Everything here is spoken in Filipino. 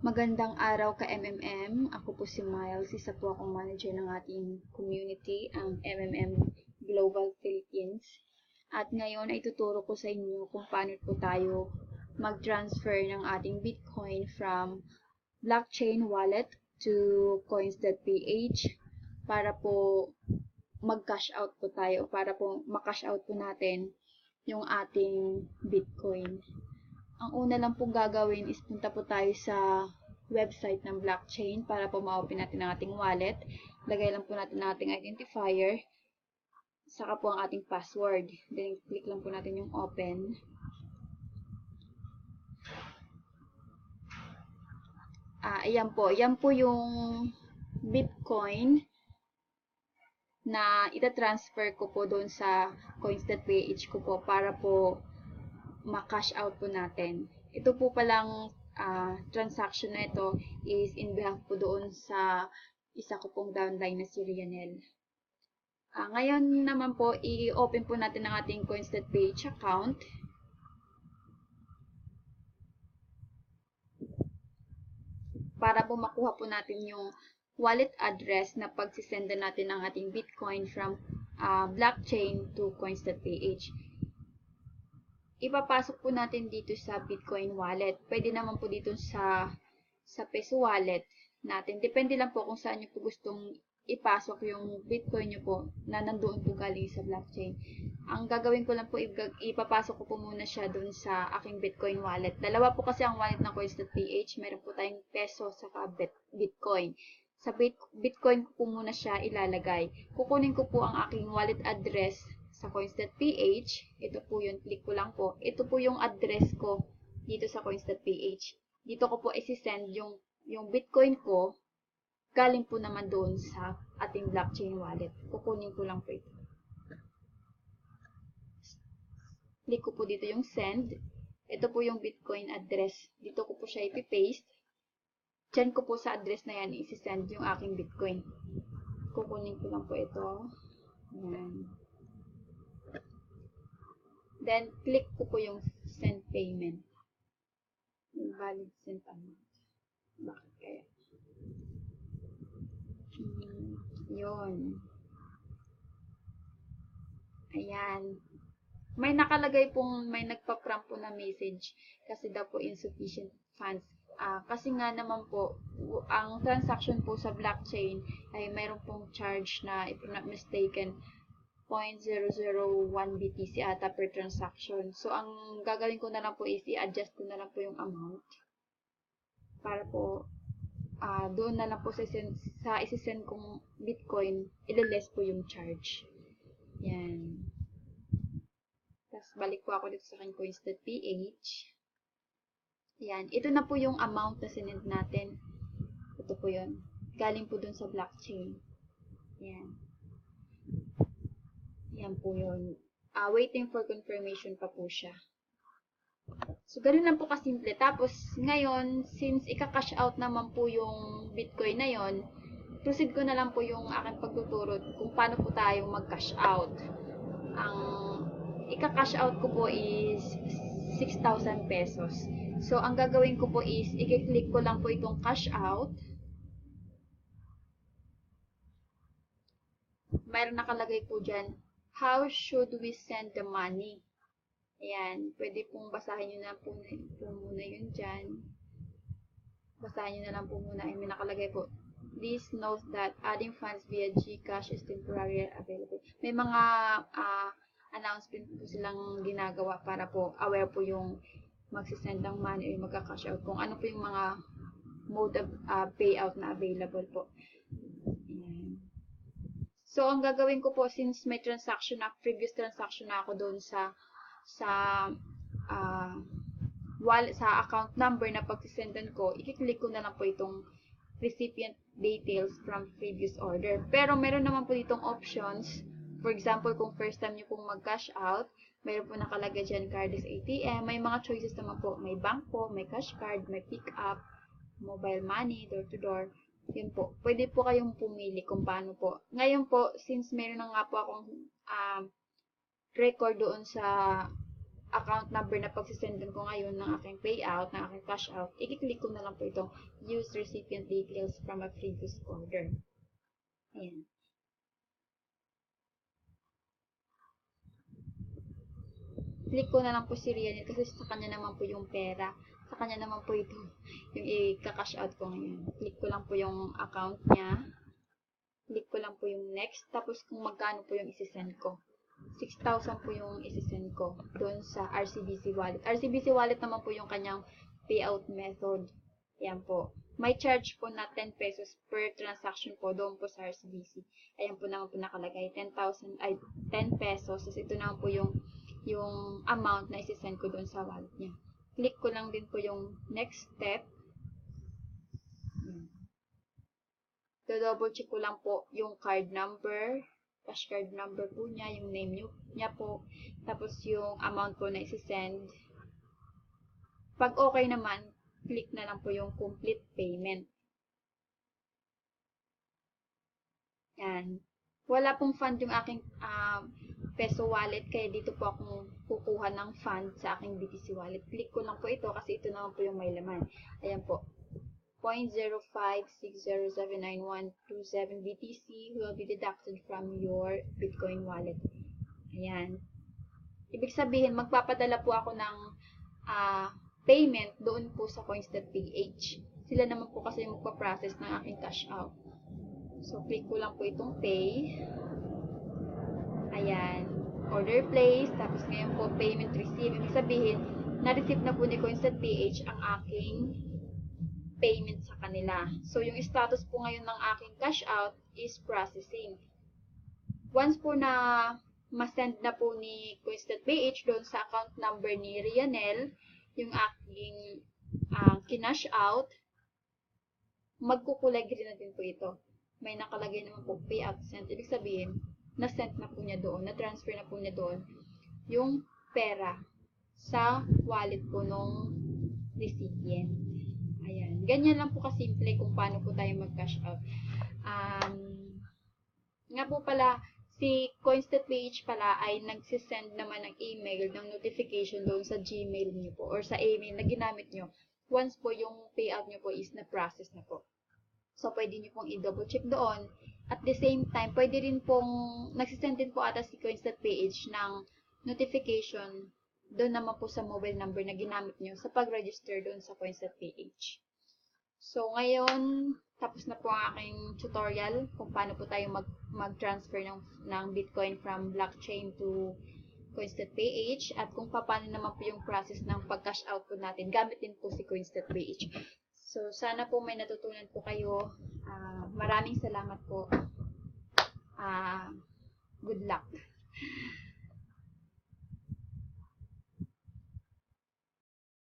Magandang araw ka MMM. Ako po si Miles, isa po akong manager ng ating community, ang MMM Global Philippines. At ngayon ay tuturo ko sa inyo kung paano po tayo mag-transfer ng ating Bitcoin from blockchain wallet to coins.ph para po mag-cash out po tayo, para po ma-cash out po natin yung ating Bitcoin. Ang una lang pong gagawin is punta po tayo sa website ng blockchain para po ma-open natin ang ating wallet. Lagay lang po natin ang ating identifier, saka po ang ating password. Then, click lang po natin yung open. Ayan po. Yan po yung Bitcoin na ita-transfer ko po doon sa coins.ph ko po para po ma-cash out po natin. Ito po palang transaction na ito is in behalf po doon sa isa ko pong downline na si Rianel. Ngayon naman po, i-open po natin ang ating coins.ph account. Para po makuha po natin yung wallet address na pagsisenda natin ang ating Bitcoin from blockchain to coins.ph. Ipapasok po natin dito sa Bitcoin wallet. Pwede naman po dito sa Peso wallet natin. Depende lang po kung saan nyo po gustong ipasok yung Bitcoin nyo po na nandoon po galing sa blockchain. Ang gagawin ko lang po, ipapasok ko po muna siya doon sa aking Bitcoin wallet. Dalawa po kasi ang wallet ng coins.ph. Meron po tayong Peso saka Bitcoin. Sa Bitcoin ko po muna siya ilalagay. Kukunin ko po ang aking wallet address sa coins.ph. Ito po yun. Click ko lang po. Ito po yung address ko dito sa coins.ph. Dito ko po isi-send yung Bitcoin ko. Galing po naman doon sa ating blockchain wallet. Kukunin ko lang po ito. Click ko po dito yung send. Ito po yung Bitcoin address. Dito ko po siya ipipaste. Diyan ko po sa address na yan isi-send yung aking Bitcoin. Kukunin ko lang po ito. Ayan. Then, click ko po yung send payment. Invalid send amount. Bakit kaya? Yun. Ayan. May nakalagay pong, may nagpa-prompt po na message kasi daw po insufficient funds. Kasi nga naman po, ang transaction po sa blockchain ay mayroon pong charge na, if I'm not mistaken, 0.001 BTC ata per transaction. So, ang gagawin ko na lang po is i-adjust ko na lang po yung amount para po doon na lang po sa isi-send kong Bitcoin, ililess po yung charge. Yan. Tapos, balik po ako dito sa aking coins.ph. Yan. Ito na po yung amount na sinend natin. Ito po yun. Galing po dun sa blockchain. Yan. Yan po yun. Waiting for confirmation pa po siya. So, ganun lang po kasimple. Tapos, ngayon, since ika-cash out naman po yung Bitcoin na yon, proceed ko na lang po yung aking pagtuturo kung paano po tayo mag-cash out. Ang ika-cash out ko po is 6,000 pesos. So, ang gagawin ko po is, i-click ko lang po itong cash out. Mayroon nakalagay po dyan, how should we send the money? Ayan, pwede pong basahin nyo na po muna yun dyan. Basahin nyo na lang po muna. Ay, may nakalagay po, please note that adding funds via GCash is temporarily available. May mga announcement po silang ginagawa para po aware po yung magsisend ng money o magka-cash out. Kung ano po yung mga mode of payout na available po. Ayan. So, ang gagawin ko po, since may transaction na, previous transaction na ako doon sa wallet, sa account number na pagsisendan ko, i-click ko na lang po itong recipient details from previous order. Pero meron naman po ditong options. For example, kung first time nyo pong mag-cash out, meron po nakalagay dyan card is ATM. May mga choices naman po. May bank po, may cash card, may pick up, mobile money, door to door. Yun po. Pwede po kayong pumili kung paano po. Ngayon po, since meron na nga po akong record doon sa account number na pagsisendan ko ngayon ng aking payout, ng aking cash out, i-click ko na lang po itong use recipient details from a previous order. Ayan. Click ko na lang po si Rianel kasi sa kanya naman po yung pera. Sa kanya naman po ito yung i-cash out ko ngayon. Click ko lang po yung account niya. Click ko lang po yung next. Tapos kung magkano po yung isi-send ko. 6,000 po yung isi-send ko doon sa RCBC wallet. RCBC wallet naman po yung kanyang payout method. Ayan po. May charge po na 10 pesos per transaction po doon po sa RCBC. Ayan po naman po nakalagay. 10 pesos. Tapos ito naman po yung amount na isi-send ko doon sa wallet niya. Click ko lang din po yung next step. Do-double check ko lang po yung card number. Cash card number po niya, yung name niya po, tapos yung amount po na isi-send. Pag okay naman, click na lang po yung complete payment. Yan. Wala pong fund yung aking peso wallet, kaya dito po akong kukuha ng fund sa aking BTC wallet. Click ko lang po ito kasi ito naman po yung may laman. Ayan po. 0.0560799127 BTC will be deducted from your Bitcoin wallet. Ayan. Ibig sabihin, magpapadala po ako ng payment doon po sa coins.ph. Sila naman po kasi magpa-process ng aking cash out. So, click ko lang po itong pay. Ayan. Order placed. Tapos ngayon po, payment received. Ibig sabihin, na-receive na po ni coins.ph ang aking payment sa kanila. So, yung status po ngayon ng aking cash out is processing. Once po na ma-send na po ni coins.ph doon sa account number ni Rianel, yung aking kinash out, magkukulay green na din po ito. May nakalagay naman po payout sent. Ibig sabihin, na-send na po niya doon, na-transfer na po niya doon yung pera sa wallet po nung recipient. Ayan. Ganyan lang po kasimple kung paano po tayo mag-cash out. Nga po pala, si coins.ph pala ay nagsisend naman ng email, ng notification doon sa Gmail niyo po or sa email na ginamit niyo once po yung payout niyo po is na-process na po. So, pwede niyo pong i-double check doon. At the same time, pwede rin pong nagsisend din po ata si coins.ph ng notification doon naman po sa mobile number na ginamit nyo sa pag-register doon sa coins.ph. So, ngayon, tapos na po ang aking tutorial kung paano po tayo mag-transfer ng Bitcoin from blockchain to coins.ph at kung paano naman po yung process ng pag-cash out po natin gamit din po si coins.ph. So, sana po may natutunan po kayo. Maraming salamat po. Good luck.